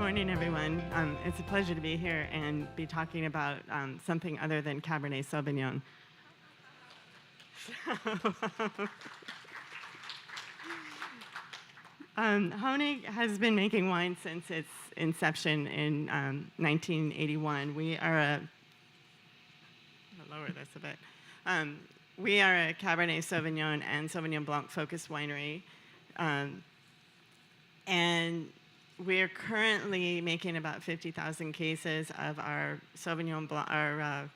morning, everyone. It's a pleasure to be here and be talking about something other than Cabernet Sauvignon. Honig has been making wine since its inception in 1981. We are I'll lower this a bit. We are a Cabernet Sauvignon and Sauvignon Blanc focused winery. And we're currently making about 50,000 cases of our Sauvignon Blanc, our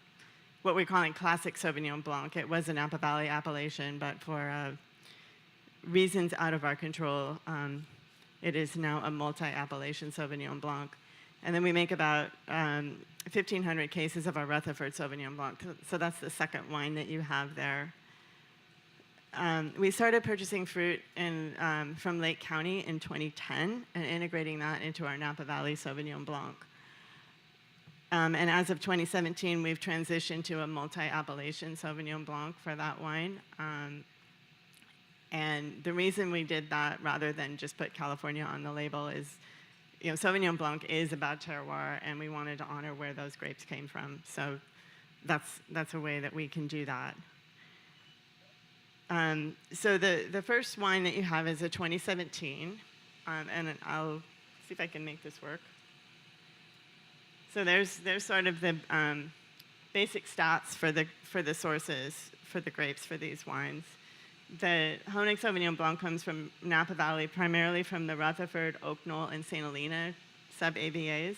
what we're calling classic Sauvignon Blanc. It was a Napa Valley appellation, but for reasons out of our control, it is now a multi-appellation Sauvignon Blanc. And then we make about 1,500 cases of our Rutherford Sauvignon Blanc. So that's the second wine that you have there. We started purchasing fruit from Lake County in 2010 and integrating that into our Napa Valley Sauvignon Blanc. And as of 2017, we've transitioned to a multi-appellation Sauvignon Blanc for that wine. And the reason we did that rather than just put California on the label is, Sauvignon Blanc is about terroir, and we wanted to honor where those grapes came from. So that's a way that we can do that. So the first wine that you have is a 2017, and I'll see if I can make this work. So there's sort of the basic stats for the sources for the grapes for these wines. The Honig Sauvignon Blanc comes from Napa Valley, primarily from the Rutherford, Oak Knoll, and St. Helena sub-AVAs.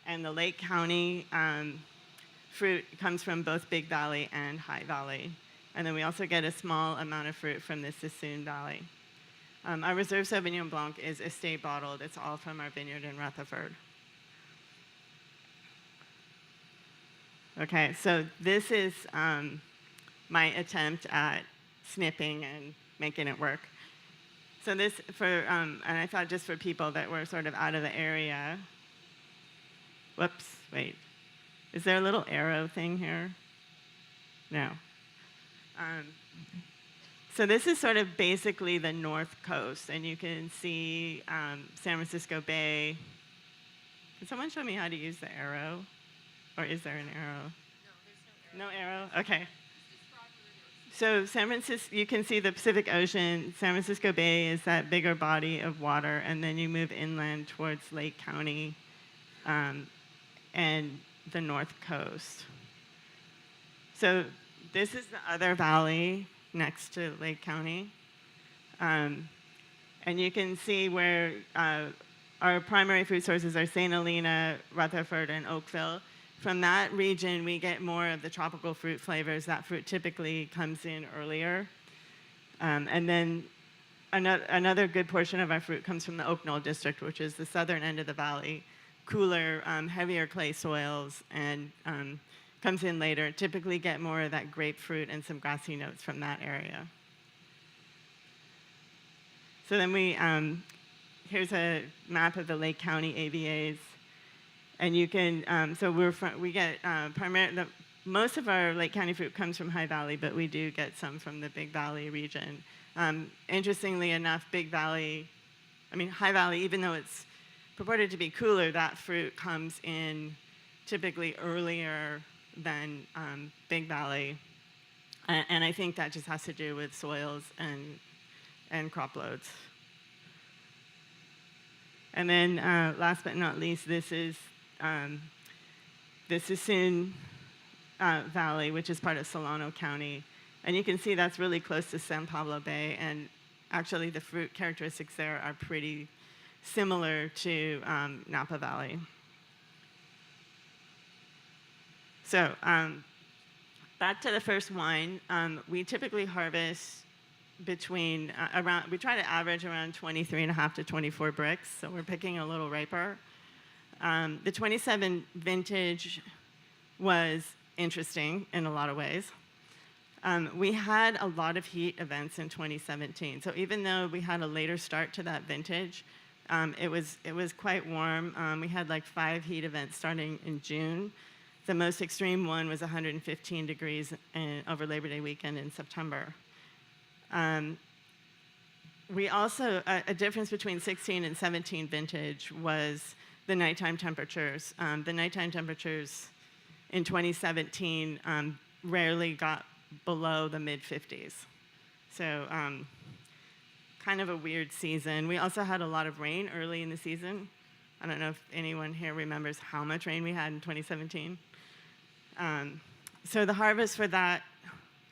And the Lake County fruit comes from both Big Valley and High Valley. And then we also get a small amount of fruit from the Sassoon Valley. Our Reserve Sauvignon Blanc is estate bottled. It's all from our vineyard in Rutherford. Okay, so this is my attempt at snipping and making it work. So this, and I thought just for people that were sort of out of the area. Whoops, wait. Is there a little arrow thing here? No. So this is sort of basically the north coast, and you can see San Francisco Bay. Can someone show me how to use the arrow? Or is there an arrow? No, there's no arrow. No arrow? Okay. So San Francisco, you can see the Pacific Ocean. San Francisco Bay is that bigger body of water, and then you move inland towards Lake County and the north coast. So this is the other valley next to Lake County. And you can see where our primary food sources are St. Helena, Rutherford, and Oakville. From that region, we get more of the tropical fruit flavors. That fruit typically comes in earlier. And then another good portion of our fruit comes from the Oak Knoll district, which is the southern end of the valley. Cooler, heavier clay soils, and comes in later. Typically get more of that grapefruit and some grassy notes from that area. So then here's a map of the Lake County AVAs. And you can, so we get primarily, most of our Lake County fruit comes from High Valley, but we do get some from the Big Valley region. Interestingly enough, High Valley, even though it's purported to be cooler, that fruit comes in typically earlier than Big Valley. And I think that just has to do with soils and crop loads. And then last but not least, this is the Sassoon Valley, which is part of Solano County. And you can see that's really close to San Pablo Bay, and actually the fruit characteristics there are pretty similar to Napa Valley. So back to the first wine, we typically harvest between we try to average around 23.5 to 24 bricks, so we're picking a little riper. The 27 vintage was interesting in a lot of ways. We had a lot of heat events in 2017. So even though we had a later start to that vintage, it was quite warm. We had like 5 heat events starting in June. The most extreme one was 115 degrees over Labor Day weekend in September. we also, a difference between 16 and 17 vintage was the nighttime temperatures. The nighttime temperatures in 2017 rarely got below the mid-50s. So kind of a weird season. We also had a lot of rain early in the season. I don't know if anyone here remembers how much rain we had in 2017. So the harvest for that,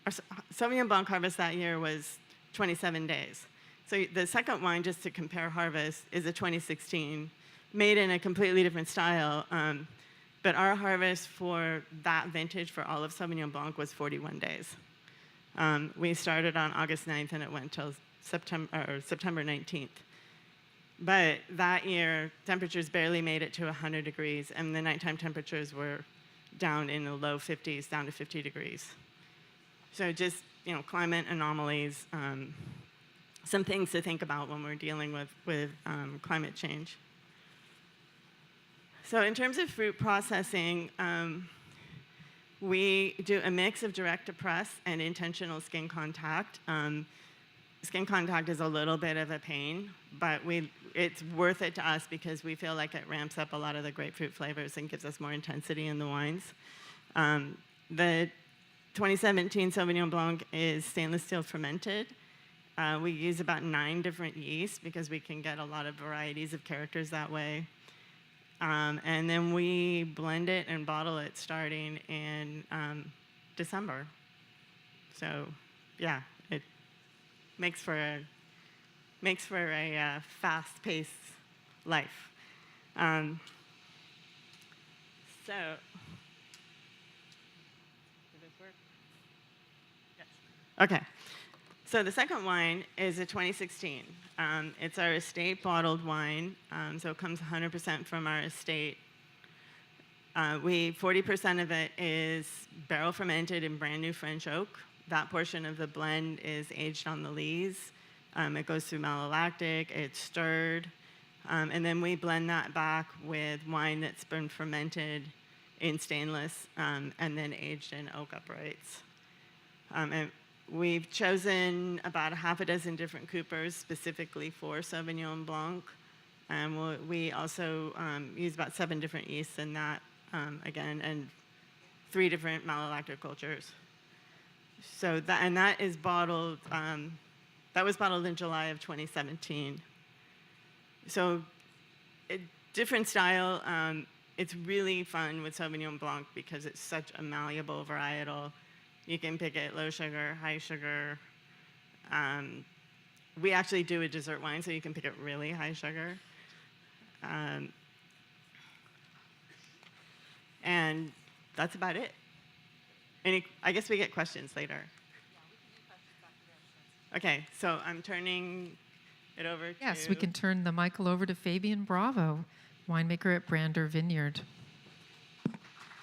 our Sauvignon Blanc harvest that year was 27 days. So the second wine, just to compare harvest, is a 2016, made in a completely different style. But our harvest for that vintage for all of Sauvignon Blanc was 41 days. We started on August 9th and it went till September 19th. But that year, temperatures barely made it to 100 degrees, and the nighttime temperatures were down in the low 50s, down to 50 degrees. So just, climate anomalies, some things to think about when we're dealing with climate change. So in terms of fruit processing, we do a mix of direct to press and intentional skin contact. Skin contact is a little bit of a pain, but it's worth it to us because we feel like it ramps up a lot of the grapefruit flavors and gives us more intensity in the wines. The 2017 Sauvignon Blanc is stainless steel fermented. We use about 9 different yeasts because we can get a lot of varieties of characters that way. And then we blend it and bottle it starting in December. So, yeah, it makes for a fast-paced life. So, did this work? Yes. Okay. So the second wine is a 2016. It's our estate bottled wine, so it comes 100% from our estate. 40% of it is barrel fermented in brand new French oak. That portion of the blend is aged on the lees. It goes through malolactic, it's stirred, and then we blend that back with wine that's been fermented in stainless and then aged in oak uprights. And we've chosen about 6 different coopers specifically for Sauvignon Blanc, and we also use about 7 different yeasts in that, again, and 3 different malolactic cultures. So that is bottled. That was bottled in July of 2017. So, different style. It's really fun with Sauvignon Blanc because it's such a malleable varietal. You can pick it low sugar, high sugar. We actually do a dessert wine, so you can pick it really high sugar. And that's about it. I guess we get questions later. Okay, so I'm turning it over to... Yes, we can turn the mic over to Fabian Bravo, winemaker at Brander Vineyard.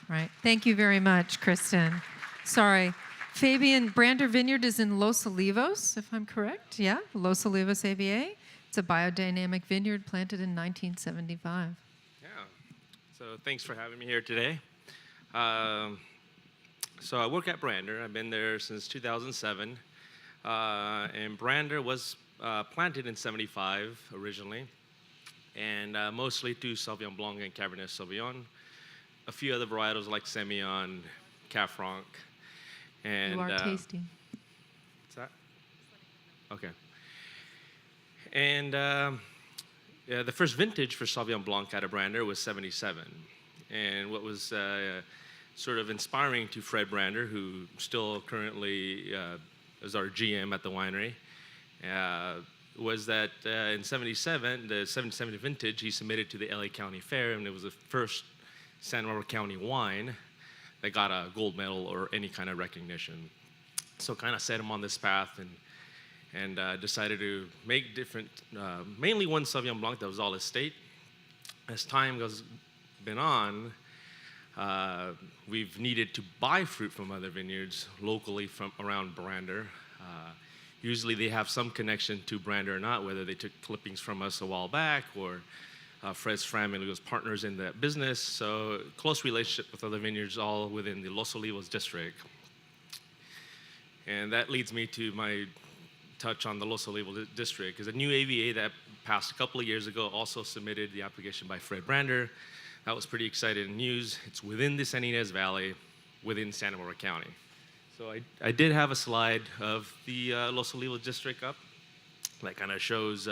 Right. Thank you very much, Kristin. Sorry. Fabian, Brander Vineyard is in Los Olivos, if I'm correct. Yeah, Los Olivos, ABA. It's a biodynamic vineyard planted in 1975. Yeah. So thanks for having me here today. So I work at Brander. I've been there since 2007. And Brander was planted in 75 originally, and mostly to Sauvignon Blanc and Cabernet Sauvignon. A few other varietals like Semillon, Cab Franc. And, you are tasting. What's that? Okay. And the first vintage for Sauvignon Blanc out of Brander was 77. And what was sort of inspiring to Fred Brander, who still currently is our GM at the winery, was that in 77, the 77 vintage, he submitted to the LA County Fair, and it was the first Santa Barbara County wine that got a gold medal or any kind of recognition. So kind of set him on this path and decided to make different, mainly one Sauvignon Blanc that was all estate. As time goes been on, we've needed to buy fruit from other vineyards locally from around Brander. Usually they have some connection to Brander or not, whether they took clippings from us a while back or Fred's family was partners in that business. So close relationship with other vineyards all within the Los Olivos district. And that leads me to my touch on the Los Olivos district, because a new AVA that passed a couple of years ago also submitted the application by Fred Brander. That was pretty exciting news. It's within the San Ynez Valley, within Santa Barbara County. So I did have a slide of the Los Olivos district up that kind of shows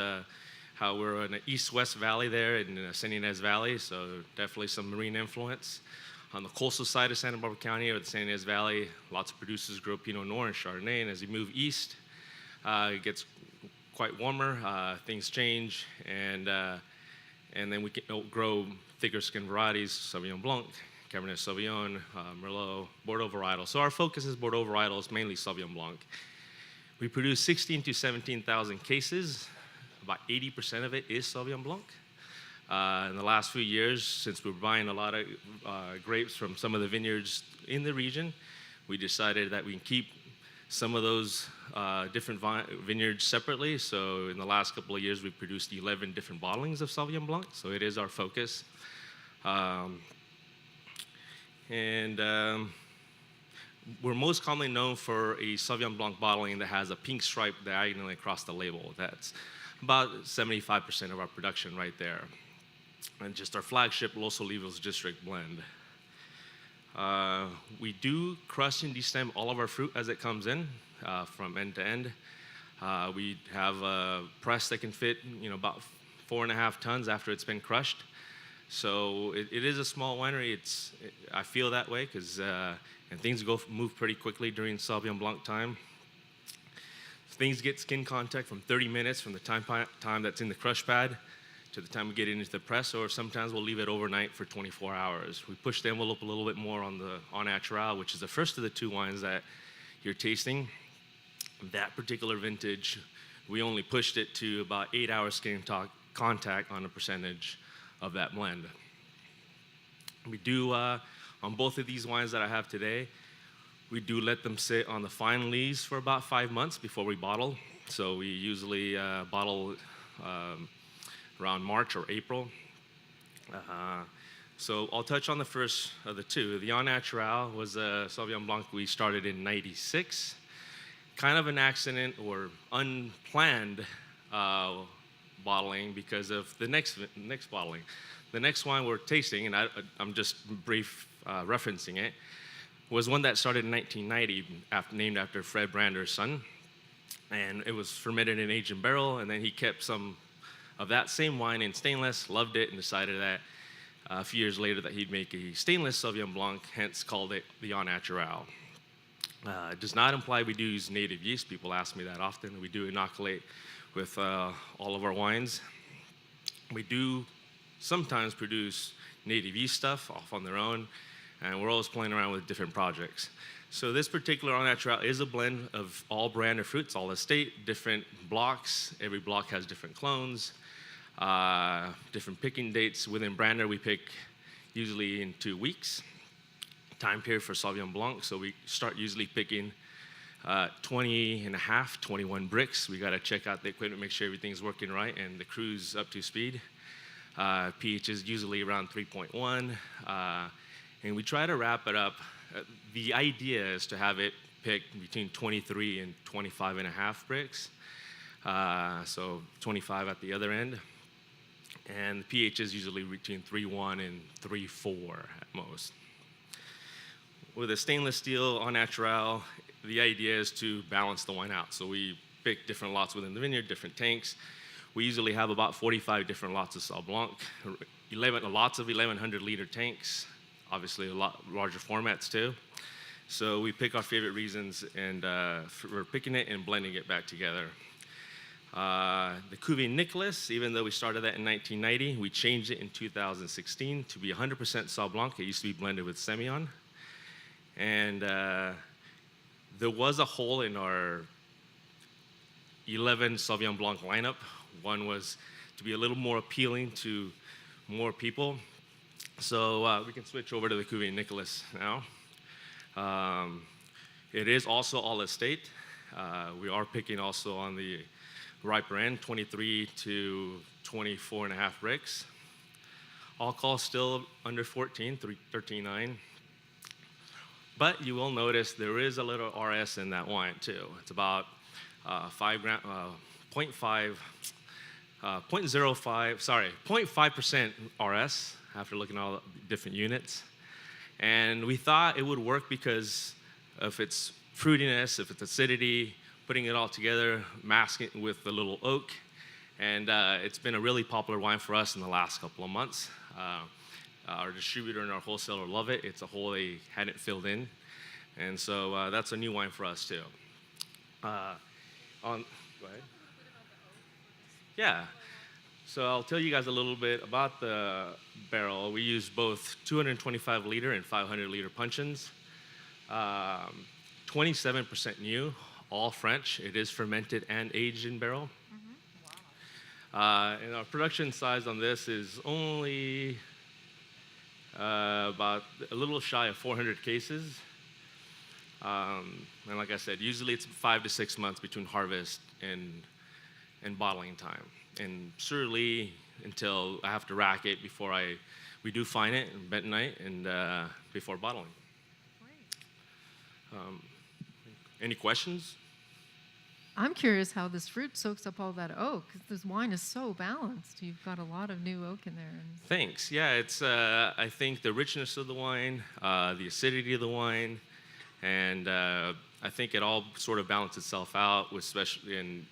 how we're in an east-west valley there in the San Ynez Valley, so definitely some marine influence. On the coastal side of Santa Barbara County or the San Ynez Valley, lots of producers grow Pinot Noir and Chardonnay, and as you move east, it gets quite warmer, things change, and then we can grow thicker skin varieties, Sauvignon Blanc, Cabernet Sauvignon, Merlot, Bordeaux varietals. So our focus is Bordeaux varietals, mainly Sauvignon Blanc. We produce 16 to 17,000 cases. About 80% of it is Sauvignon Blanc. In the last few years, since we're buying a lot of grapes from some of the vineyards in the region, we decided that we can keep some of those different vineyards separately. So in the last couple of years, we've produced 11 different bottlings of Sauvignon Blanc. So it is our focus. We're most commonly known for a Sauvignon Blanc bottling that has a pink stripe diagonally across the label. That's about 75% of our production right there. And just our flagship Los Olivos district blend. We do crush and destem all of our fruit as it comes in, from end to end. We have a press that can fit, about 4.5 tons after it's been crushed. So it is a small winery. I feel that way because and things move pretty quickly during Sauvignon Blanc time. Things get skin contact from 30 minutes from the time that's in the crush pad to the time we get it into the press, or sometimes we'll leave it overnight for 24 hours. We push the envelope a little bit more on the Au Natural, which is the first of the two wines that you're tasting. That particular vintage, we only pushed it to about 8 hours skin contact on a percentage of that blend. We do, on both of these wines that I have today, we do let them sit on the fine lees for about 5 months before we bottle. So we usually bottle around March or April. So I'll touch on the first of the two. The Au Natural was a Sauvignon Blanc we started in '96. Kind of an accident or unplanned bottling because of the next bottling. The next wine we're tasting, and I'm just brief referencing it, was one that started in 1990, named after Fred Brander's son. And it was fermented and aged in barrel, and then he kept some of that same wine in stainless, loved it, and decided that a few years later that he'd make a stainless Sauvignon Blanc, hence called it the Au Natural. It does not imply we do use native yeast. People ask me that often. We do inoculate with all of our wines. We do sometimes produce native yeast stuff off on their own, and we're always playing around with different projects. So this particular Au Natural is a blend of all brand of fruits, all estate, different blocks. Every block has different clones, different picking dates. Within Brander, we pick usually in 2 weeks. Time period for Sauvignon Blanc, so we start usually picking 20 and a half, 21 bricks. We got to check out the equipment, make sure everything's working right, and the crew's up to speed. pH is usually around 3.1, and we try to wrap it up. The idea is to have it picked between 23 and 25 and a half bricks, so 25 at the other end. And the pH is usually between 3.1 and 3.4 at most. With a stainless steel Au Natural, the idea is to balance the wine out. So we pick different lots within the vineyard, different tanks. We usually have about 45 different lots of Sauv Blanc, lots of 1,100 liter tanks, obviously a lot larger formats too. So we pick our favorite reasons, and we're picking it and blending it back together. The Cuvée Nicholas, even though we started that in 1990, we changed it in 2016 to be 100% Sauv Blanc. It used to be blended with Semillon. And there was a hole in our 11 Sauvignon Blanc lineup. One was to be a little more appealing to more people. So we can switch over to the Cuvée Nicholas now. It is also all estate. We are picking also on the riper end, 23 to 24 and a half bricks. Alcohol still under 14, 13.9. But you will notice there is a little RS in that wine too. It's about 0.5% RS after looking at all the different units. And we thought it would work because of its fruitiness, of its acidity, putting it all together, masking it with the little oak. And it's been a really popular wine for us in the last couple of months. Our distributor and our wholesaler love it. It's a hole they hadn't filled in. And so that's a new wine for us too. Go ahead. Yeah. So I'll tell you guys a little bit about the barrel. We use both 225 liter and 500 liter puncheons. 27% new, all French. It is fermented and aged in barrel. And our production size on this is only about a little shy of 400 cases. And like I said, usually it's 5 to 6 months between harvest and bottling time. And certainly until I have to rack it before we do fine it and bentonite and before bottling. Any questions? I'm curious how this fruit soaks up all that oak, because this wine is so balanced. You've got a lot of new oak in there. Thanks. Yeah, it's I think the richness of the wine, the acidity of the wine, and I think it all sort of balances itself out. With especially, and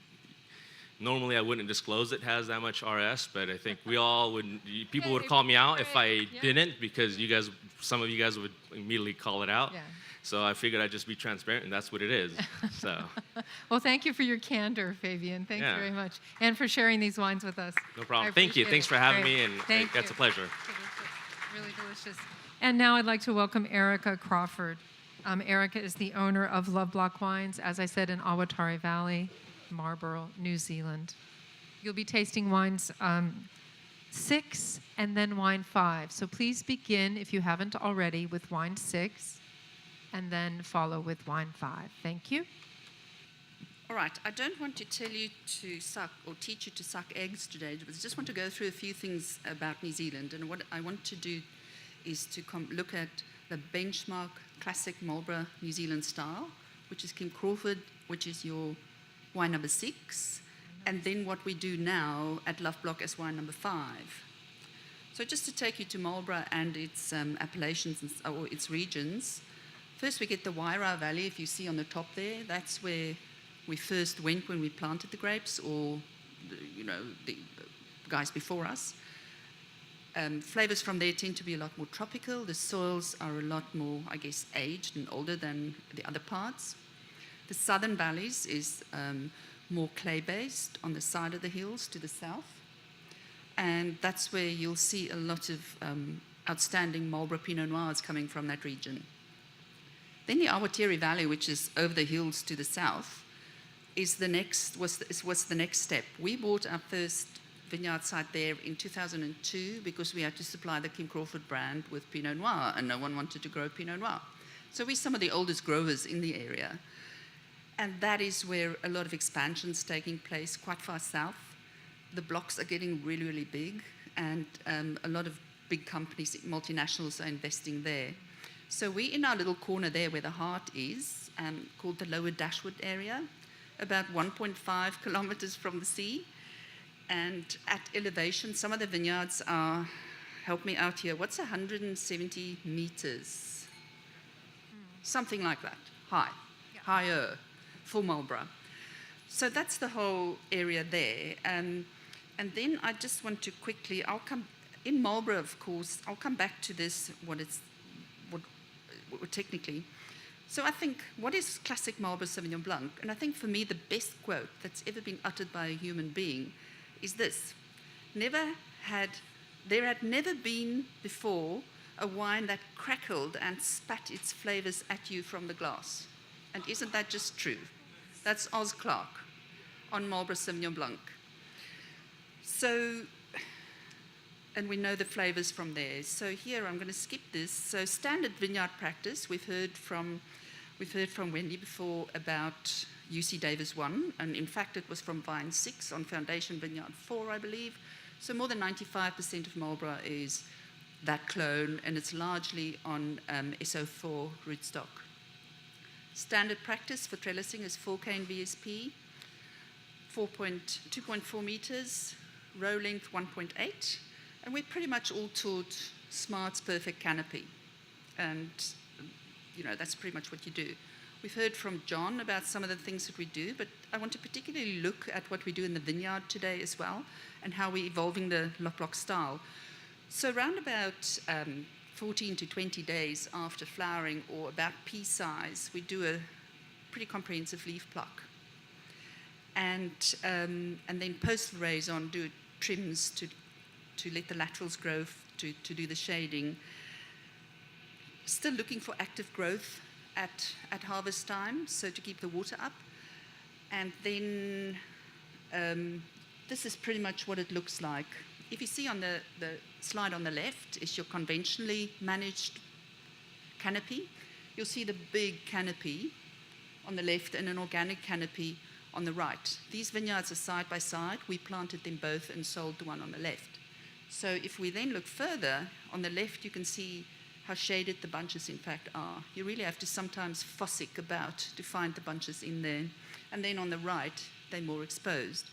normally I wouldn't disclose it has that much RS, but I think we all would. People would call me out if I didn't, because some of you guys would immediately call it out. Yeah. So I figured I'd just be transparent, and that's what it is. So. Well, thank you for your candor, Fabian. Thank you very much. And for sharing these wines with us. No problem. Thank you. Thanks for having me, and that's a pleasure. Delicious. Really delicious. And now I'd like to welcome Erica Crawford. Erica is the owner of Loveblock Wines, as I said, in Awatari Valley, Marlborough, New Zealand. You'll be tasting wines 6 and then wine 5. So please begin, if you haven't already, with wine 6. And then follow with wine 5. Thank you. All right, I don't want to tell you to suck or teach you to suck eggs today, but I just want to go through a few things about New Zealand. And what I want to do is to look at the benchmark classic Marlborough New Zealand style, which is Kim Crawford, which is your wine number 6, and then what we do now at Loveblock as wine number 5. So just to take you to Marlborough and its appellations or its regions. First, we get the Wairau Valley, if you see on the top there. That's where we first went when we planted the grapes, or the guys before us. Flavors from there tend to be a lot more tropical. The soils are a lot more, I guess, aged and older than the other parts. The southern valleys is more clay-based on the side of the hills to the south. And that's where you'll see a lot of outstanding Marlborough Pinot Noirs coming from that region. Then the Awatiri Valley, which is over the hills to the south, was the next step. We bought our first vineyard site there in 2002 because we had to supply the Kim Crawford brand with Pinot Noir, and no one wanted to grow Pinot Noir. So we're some of the oldest growers in the area. And that is where a lot of expansion's taking place quite far south. The blocks are getting really, really big, and a lot of big companies, multinationals, are investing there. So we're in our little corner there where the heart is, called the Lower Dashwood area, about 1.5 kilometers from the sea. And at elevation, some of the vineyards are, help me out here, what's 170 meters? Something like that, higher, for Marlborough. So that's the whole area there. And then I just want to quickly, in Marlborough, of course, I'll come back to this, technically. So I think, what is classic Marlborough Sauvignon Blanc? And I think for me, the best quote that's ever been uttered by a human being is this: there had never been before a wine that crackled and spat its flavors at you from the glass. And isn't that just true? That's Oz Clarke on Marlborough Sauvignon Blanc. So, and we know the flavors from there. So here, I'm going to skip this. So standard vineyard practice, we've heard from Wendy before about UC Davis 1, and in fact it was from Vine 6 on Foundation Vineyard 4, I believe. So more than 95% of Marlborough is that clone, and it's largely on SO4 rootstock. Standard practice for trellising is 4 cane VSP. 2.4 meters, row length 1.8, and we're pretty much all taught Smart's perfect canopy. And, that's pretty much what you do. We've heard from John about some of the things that we do, but I want to particularly look at what we do in the vineyard today as well, and how we're evolving the Loveblock style. So around about 14 to 20 days after flowering, or about pea size, we do a pretty comprehensive leaf pluck. And then post-veraison, do trims to let the laterals grow, to do the shading. Still looking for active growth at harvest time, so to keep the water up. And then this is pretty much what it looks like. If you see on the slide on the left is your conventionally managed canopy. You'll see the big canopy on the left and an organic canopy on the right. These vineyards are side by side. We planted them both and sold the one on the left. So if we then look further, on the left you can see how shaded the bunches in fact are. You really have to sometimes fossick about to find the bunches in there. And then on the right, they're more exposed.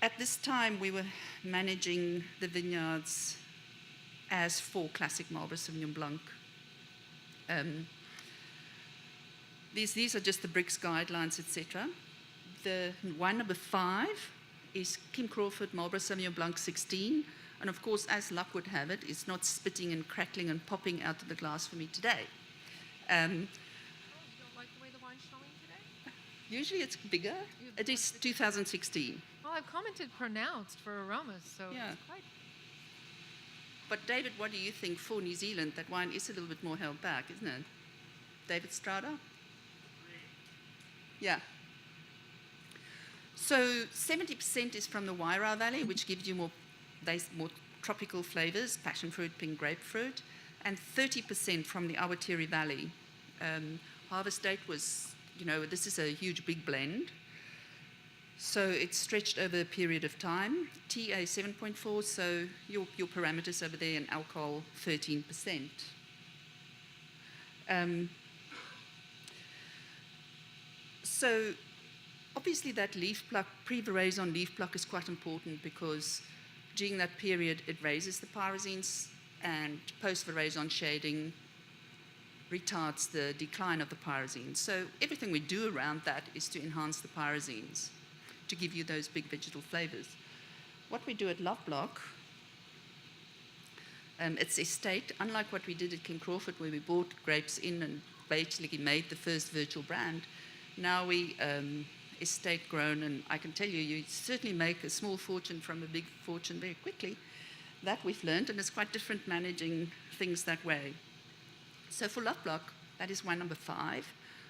At this time, we were managing the vineyards as 4 classic Marlborough Sauvignon Blanc. These are just the BRICS guidelines, etc. The wine number 5 is Kim Crawford Marlborough Sauvignon Blanc 16. And of course, as luck would have it, it's not spitting and crackling and popping out of the glass for me today. You don't like the way the wine's showing today? Usually it's bigger. It is 2016. Well, I've commented pronounced for aromas, so Yeah. it's quite... But David, what do you think for New Zealand? That wine is a little bit more held back, isn't it? David Strada? Yeah. So 70% is from the Wairau Valley, which gives you more tropical flavors, passion fruit, pink grapefruit, and 30% from the Awatiri Valley. Harvest date was, this is a huge big blend. So it's stretched over a period of time. TA 7.4, so your parameters over there, and alcohol 13%. So obviously that leaf pluck, pre-veraison leaf pluck is quite important because during that period it raises the pyrazines, and post-veraison shading retards the decline of the pyrazines. So everything we do around that is to enhance the pyrazines, to give you those big vegetal flavors. What we do at Loveblock, it's estate, unlike what we did at King Crawford, where we bought grapes in and basically made the first virtual brand. Now we estate grown, and I can tell you, you certainly make a small fortune from a big fortune very quickly. That we've learned, and it's quite different managing things that way. So for Loveblock, that is wine number 5.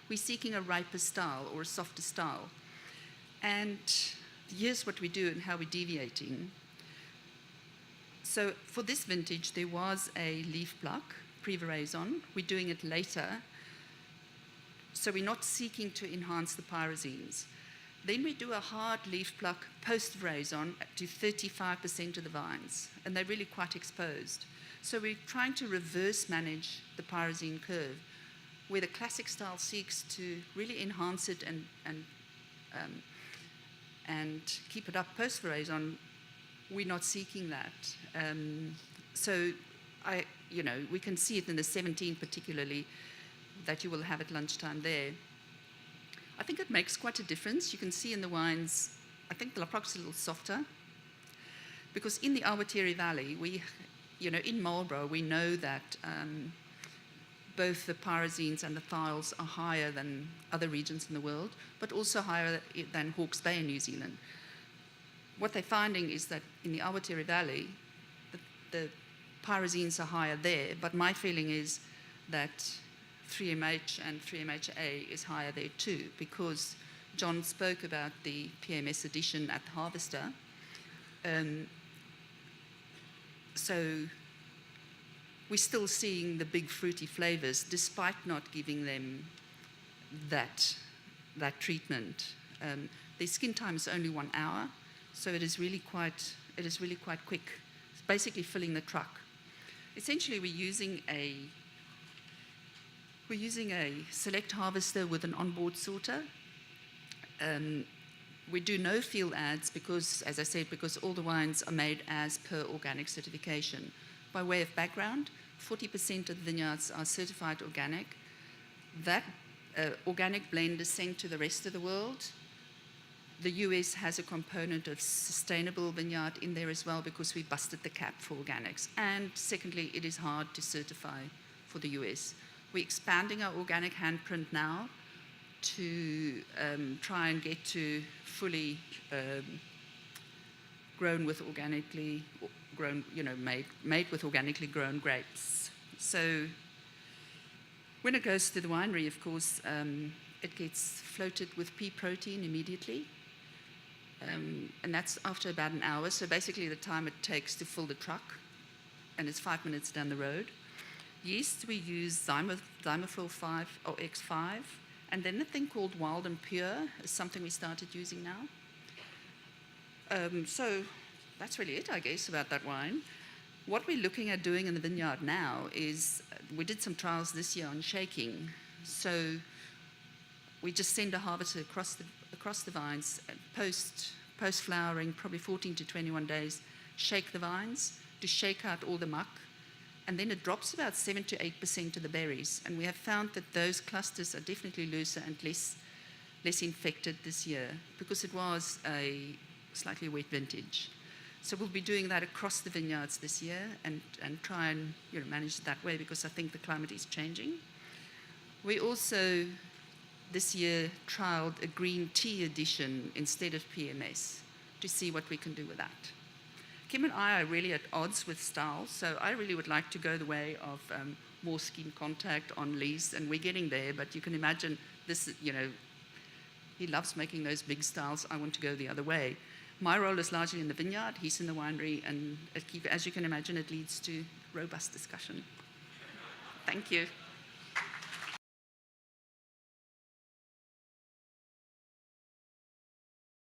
We're seeking a riper style or a softer style. And here's what we do and how we're deviating. So for this vintage, there was a leaf pluck, pre-veraison. We're doing it later. So we're not seeking to enhance the pyrazines. Then we do a hard leaf pluck post-veraison to 35% of the vines, and they're really quite exposed. So we're trying to reverse manage the pyrazine curve, where the classic style seeks to really enhance it and keep it up post-veraison. We're not seeking that. So we can see it in the 17 particularly, that you will have at lunchtime there. I think it makes quite a difference. You can see in the wines, I think the Loveblock's a little softer, because in the Awatiri Valley, in Marlborough, we know that both the pyrazines and the thiols are higher than other regions in the world, but also higher than Hawke's Bay in New Zealand. What they're finding is that in the Awatiri Valley, the pyrazines are higher there, but my feeling is that 3MH and 3MHA is higher there too, because John spoke about the PMS addition at the harvester. So we're still seeing the big fruity flavors despite not giving them that treatment. Their skin time is only 1 hour, so it is really quite quick. It's basically filling the truck. Essentially, we're using a select harvester with an onboard sorter We do no field ads because, as I said, because all the wines are made as per organic certification. By way of background, 40% of the vineyards are certified organic. That organic blend is sent to the rest of the world. The US has a component of sustainable vineyard in there as well because we busted the cap for organics. And secondly, it is hard to certify for the US. We're expanding our organic handprint now to try and get to fully grown with organically grown, made with organically grown grapes. So when it goes to the winery, of course, it gets floated with pea protein immediately. And that's after about an hour. So basically the time it takes to fill the truck, and it's 5 minutes down the road. Yeast, we use Zymophil 5 or X5. And then the thing called Wild and Pure is something we started using now. So that's really it, I guess, about that wine. What we're looking at doing in the vineyard now is we did some trials this year on shaking. So we just send a harvester across the vines, post-flowering, probably 14 to 21 days, shake the vines to shake out all the muck, and then it drops about 7 to 8% of the berries. And we have found that those clusters are definitely looser and less infected this year because it was a slightly wet vintage. So we'll be doing that across the vineyards this year and try and manage it that way because I think the climate is changing. We also this year trialed a green tea edition instead of PMS to see what we can do with that. Kim and I are really at odds with styles, so I really would like to go the way of more skin contact on lees, and we're getting there, but you can imagine this, he loves making those big styles. I want to go the other way. My role is largely in the vineyard, he's in the winery, and as you can imagine, it leads to robust discussion. Thank you.